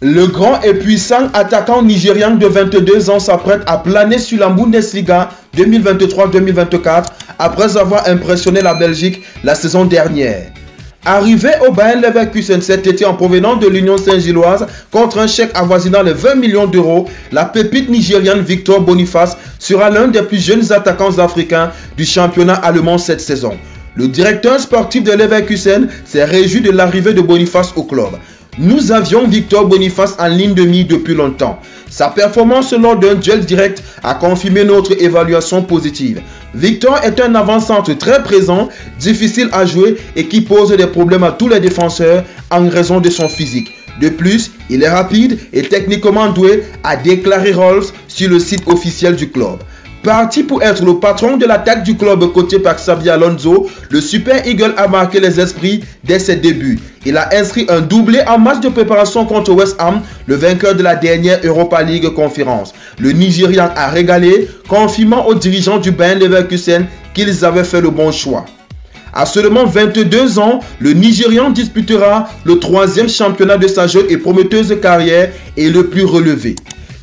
Le grand et puissant attaquant nigérian de 22 ans s'apprête à planer sur la Bundesliga 2023-2024 après avoir impressionné la Belgique la saison dernière. Arrivé au Bayer Leverkusen cet été en provenance de l'Union Saint-Gilloise contre un chèque avoisinant les 20 millions d'euros, la pépite nigériane Victor Boniface sera l'un des plus jeunes attaquants africains du championnat allemand cette saison. Le directeur sportif de Leverkusen s'est réjoui de l'arrivée de Boniface au club. Nous avions Victor Boniface en ligne de mire depuis longtemps. Sa performance lors d'un duel direct a confirmé notre évaluation positive. Victor est un avant-centre très présent, difficile à jouer et qui pose des problèmes à tous les défenseurs en raison de son physique. De plus, il est rapide et techniquement doué, a déclaré Rolls sur le site officiel du club. Parti pour être le patron de l'attaque du club coaché par Xabi Alonso, le Super Eagle a marqué les esprits dès ses débuts. Il a inscrit un doublé en match de préparation contre West Ham, le vainqueur de la dernière Europa League Conférence. Le Nigérian a régalé, confirmant aux dirigeants du Bayer Leverkusen qu'ils avaient fait le bon choix. À seulement 22 ans, le Nigérian disputera le 3e championnat de sa jeune et prometteuse carrière et le plus relevé.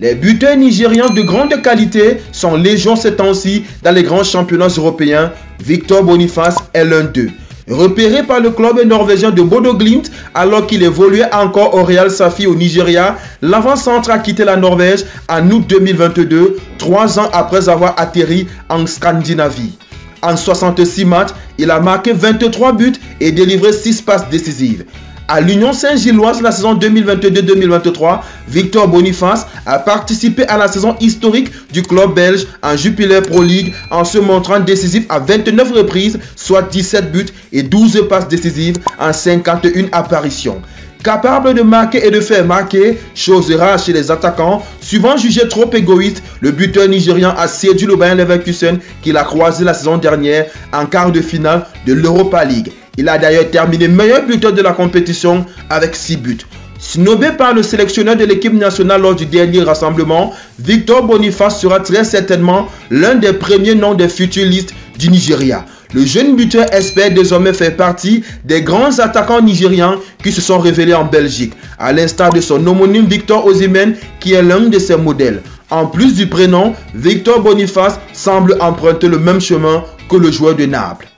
Les buteurs nigérians de grande qualité sont légion ces temps-ci dans les grands championnats européens. Victor Boniface est l'un d'eux. Repéré par le club norvégien de Bodo Glimt alors qu'il évoluait encore au Real Safi au Nigeria, l'avant-centre a quitté la Norvège en août 2022, 3 ans après avoir atterri en Scandinavie. En 66 matchs, il a marqué 23 buts et délivré 6 passes décisives. À l'Union Saint-Gilloise la saison 2022-2023, Victor Boniface a participé à la saison historique du club belge en Jupiler Pro League en se montrant décisif à 29 reprises, soit 17 buts et 12 passes décisives en 51 apparitions. Capable de marquer et de faire marquer, chose rare chez les attaquants, souvent jugé trop égoïste, le buteur nigérian a séduit le Bayer Leverkusen qu'il a croisé la saison dernière en quart de finale de l'Europa League. Il a d'ailleurs terminé meilleur buteur de la compétition avec 6 buts. Snobé par le sélectionneur de l'équipe nationale lors du dernier rassemblement, Victor Boniface sera très certainement l'un des premiers noms des futures listes du Nigeria. Le jeune buteur espère désormais faire partie des grands attaquants nigérians qui se sont révélés en Belgique, à l'instar de son homonyme Victor Osimhen qui est l'un de ses modèles. En plus du prénom, Victor Boniface semble emprunter le même chemin que le joueur de Naples.